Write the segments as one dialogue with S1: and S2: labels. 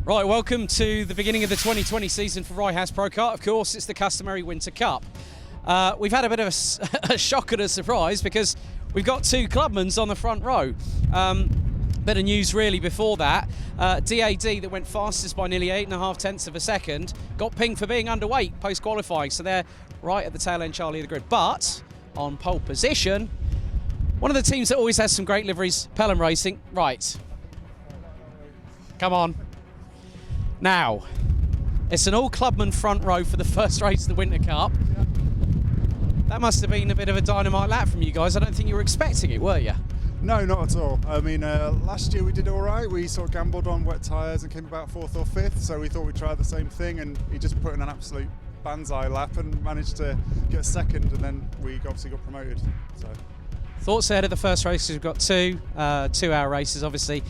S1: Right, welcome to the beginning of the 2020 season for Rye House Prokart. Of course, it's the customary Winter Cup. We've had a bit of a shock and a surprise because we've got two Clubmans on the front row. Bit of news really before that. DAD, that went fastest by nearly 8.5 tenths of a second, got pinged for being underweight post-qualifying, so they're right at the tail end, Charlie, of the grid. But on pole position, one of the teams that always has some great liveries, Pelam Racing. Right. Come on. Now, it's an all-Clubman front row for the first race of the Winter Cup. That must have been a bit of a dynamite lap from you guys. I don't think you were expecting it, were you?
S2: No, not at all. I mean, last year we did all right. We sort of gambled on wet tyres and came about 4th or 5th, so we thought we'd try the same thing, and he just put in an absolute banzai lap and managed to get second, and then we obviously got promoted. So.
S1: Thoughts ahead of the first race? We've got two 2-hour races, obviously.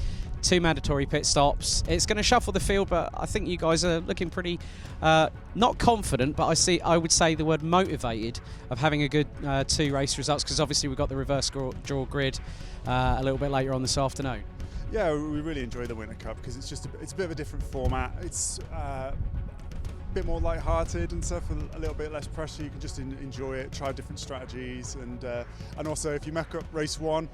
S1: 2 mandatory pit stops. It's going to shuffle the field, but I think you guys are looking pretty, not confident, but I would say the word motivated of having a good 2 race results, because obviously we've got the reverse draw grid a little bit later on this afternoon.
S2: Yeah, we really enjoy the Winter Cup because it's a bit of a different format. It's a bit more light-hearted and stuff, a little bit less pressure. You can just enjoy it, try different strategies, and also if you muck up race 1,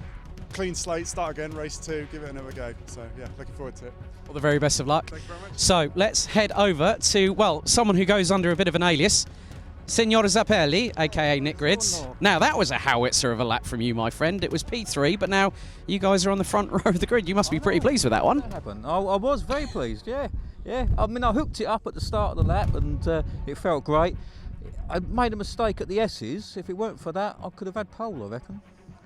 S2: clean slate, start again, race 2, give it another go. So yeah, looking forward to it.
S1: All the very best of luck.
S2: Thank you very much.
S1: So let's head over to, well, someone who goes under a bit of an alias, Signor Zappelli, aka Nick Grids. Now that was a howitzer of a lap from you, my friend. It was P3, but now you guys are on the front row of the grid. You must be pretty pleased with that one.
S3: That happened. I was very pleased, yeah. I mean, I hooked it up at the start of the lap and it felt great. I made a mistake at the S's. If it weren't for that, I could have had pole, I reckon.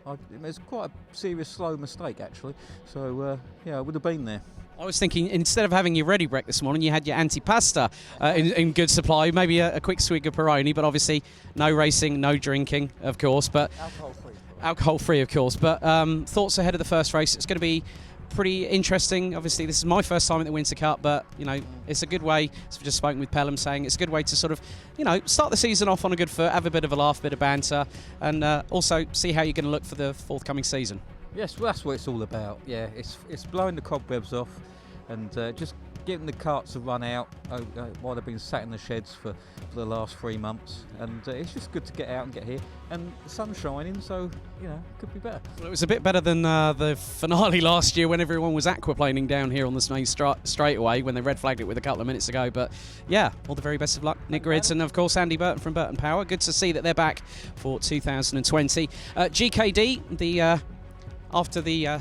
S3: It was quite a serious slow mistake actually, so yeah, I would have been there.
S1: I was thinking instead of having your ready break this morning, you had your antipasta in good supply, maybe a quick swig of Peroni, but obviously no racing, no drinking, of course, but alcohol free, of course. But thoughts ahead of the first race? It's going to be pretty interesting. Obviously, this is my first time at the Winter Cup, but you know, it's a good way. So we've just spoken with Pelam, saying it's a good way to sort of, you know, start the season off on a good foot, have a bit of a laugh, a bit of banter, and also see how you're going to look for the forthcoming season.
S3: Yes, well, that's what it's all about. Yeah, it's blowing the cobwebs off and just getting the carts to run out while they've been sat in the sheds for the last 3 months, and it's just good to get out and get here, and the sun's shining, so you know, it could be better.
S1: Well, it was a bit better than the finale last year when everyone was aquaplaning down here on this main straightaway when they red flagged it with a couple of minutes ago. But yeah, all the very best of luck, Nick Grids, and of course Andy Burton from Burton Power. Good to see that they're back for 2020. GKD, the after the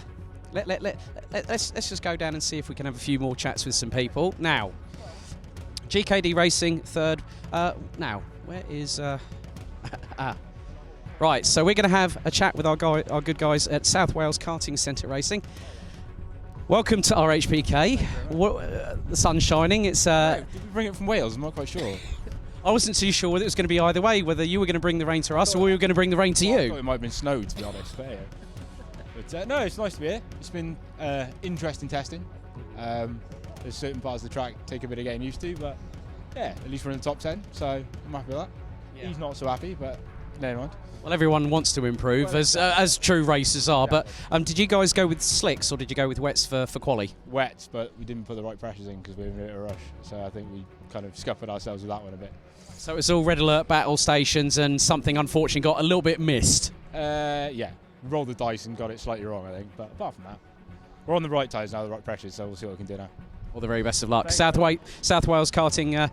S1: let's just go down and see if we can have a few more chats with some people. Now, GKD Racing, third. Now, where is... Right, so we're going to have a chat with our good guys at South Wales Karting Centre Racing. Welcome to RHPK. The sun's shining. It's.
S4: Did we bring it from Wales? I'm not quite sure.
S1: I wasn't too sure whether it was going to be either way, whether you were going to bring the rain to us or we were going to bring the rain to you.
S4: I thought it might have been snow, to be honest. But no, it's nice to be here. It's been interesting testing. There's certain parts of the track take a bit of getting used to, but yeah, at least we're in the top 10, so I'm happy with that. Yeah. He's not so happy, but never mind.
S1: Well, everyone wants to improve, as true racers are, yeah. But did you guys go with slicks or did you go with wets for quali?
S4: Wets, but we didn't put the right pressures in because we were in a bit of a rush, so I think we kind of scuppered ourselves with that one a bit.
S1: So it's all red alert battle stations and something unfortunately got a little bit missed?
S4: Yeah. Rolled the dice and got it slightly wrong, I think. But apart from that, we're on the right tyres now, the right pressures, so we'll see what we can do now.
S1: All the very best of luck. South Wales Karting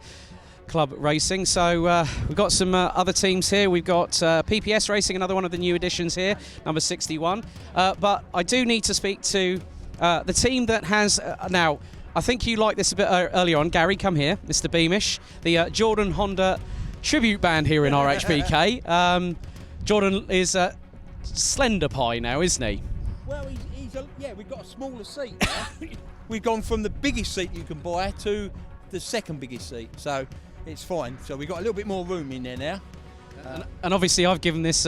S1: Club Racing. So we've got some other teams here. We've got PPS Racing, another one of the new additions here, number 61. But I do need to speak to the team that has now. I think you liked this a bit earlier on. Gary, come here, Mr. Beamish, the Jordan Honda tribute band here in RHPK. Jordan is slender pie now, isn't he?
S5: Well, yeah, we've got a smaller seat now. We've gone from the biggest seat you can buy to the second biggest seat, so it's fine. So we've got a little bit more room in there now.
S1: And obviously I've given this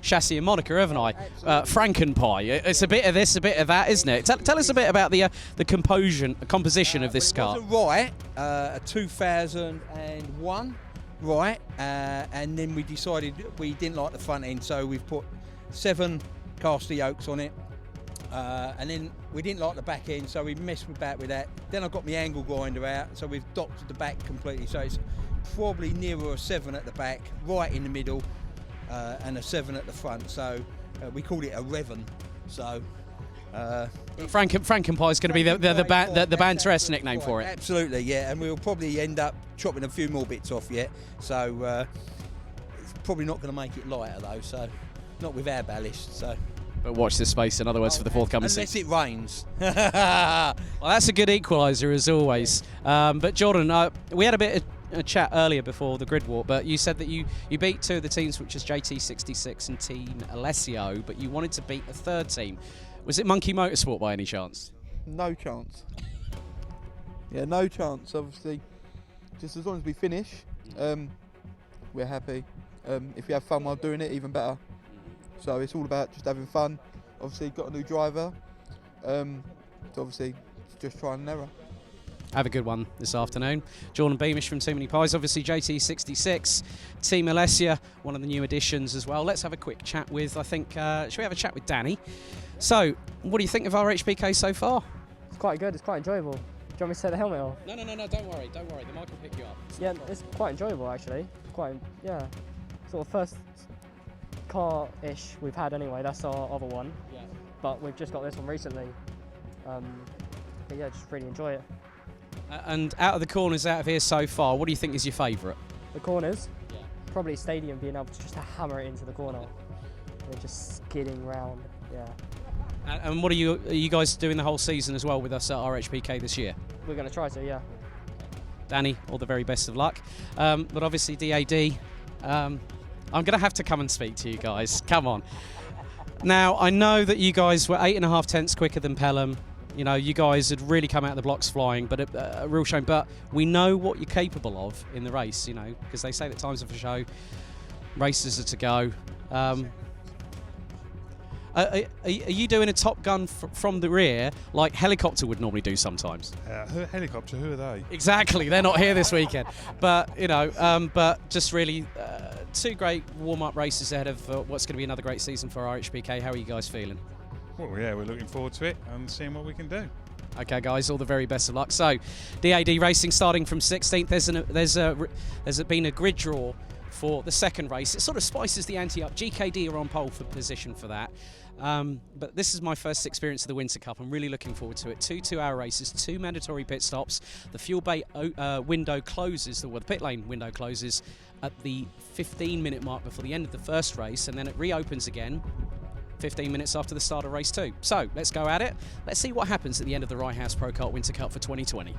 S1: chassis a moniker, haven't I? Frankenpie. It's a bit of this, a bit of that, isn't it? Tell us a bit about the composition of this car.
S5: It was a Rye, a 2001 Rye, and then we decided we didn't like the front end, so we've put 7 caster yokes on it, And then we didn't like the back end, so we messed about with that. Then I got my angle grinder out, so we've doctored the back completely. So it's probably nearer a 7 at the back, right in the middle, and a 7 at the front. So we called it a Revan. So
S1: Frankenpie is going to be the banterous nickname for it.
S5: Absolutely, yeah. And we'll probably end up chopping a few more bits off yet. So it's probably not going to make it lighter though. So not with our ballast. So.
S1: But watch this space, in other words, for the forthcoming season.
S5: Unless it rains.
S1: Well, that's a good equaliser as always. But Jordan, we had a bit of a chat earlier before the grid walk, but you said that you beat 2 of the teams, which is JT66 and Team Alessio, but you wanted to beat a 3rd team. Was it Monkey Motorsport by any chance?
S6: No chance. Yeah, no chance. Obviously, just as long as we finish, we're happy. If we have fun while doing it, even better. So it's all about just having fun. Obviously, got a new driver. So obviously, just try and error.
S1: Have a good one this afternoon. Jordan Beamish from Too Many Pies, obviously JT66, Team Alessia, one of the new additions as well. Let's have a quick chat with, I think, should we have a chat with Danny? So, what do you think of RHPK so far?
S7: It's quite good, it's quite enjoyable. Do you want me to take the helmet off?
S1: No, don't worry, the mic will pick you up.
S7: Yeah, it's quite enjoyable actually. Yeah. Sort of first car-ish we've had anyway, that's our other one.
S1: Yeah.
S7: But we've just got this one recently. But yeah, just really enjoy it.
S1: And out of the corners out of here so far, what do you think is your favourite?
S7: The corners?
S1: Yeah.
S7: Probably Stadium, being able to just hammer it into the corner. And just skidding round, yeah.
S1: And what are you guys doing the whole season as well with us at RHPK this year?
S7: We're going to try to, yeah.
S1: Danny, all the very best of luck. But obviously DAD, I'm going to have to come and speak to you guys. Come on. Now, I know that you guys were 8.5 tenths quicker than Pelam. You know, you guys had really come out of the blocks flying, but a real shame. But we know what you're capable of in the race, you know, because they say that times are for show, races are to go. Are you doing a Top Gun from the rear like Helicopter would normally do sometimes?
S8: Helicopter, who are they?
S1: Exactly, they're not here this weekend. But, you know, but just really 2 great warm-up races ahead of what's going to be another great season for RHPK. How are you guys feeling?
S8: Well, yeah, we're looking forward to it and seeing what we can do.
S1: Okay, guys, all the very best of luck. So, DAD Racing starting from 16th. There's been a grid draw for the 2nd race. It sort of spices the ante up. GKD are on pole for position for that. But this is my first experience of the Winter Cup. I'm really looking forward to it. 2 2-hour races, 2 mandatory pit stops. The fuel bay window closes, the pit lane window closes at the 15-minute mark before the end of the first race, and then it reopens again 15 minutes after the start of race 2. So let's go at it. Let's see what happens at the end of the Rye House Pro-Kart Winter Cup for 2020.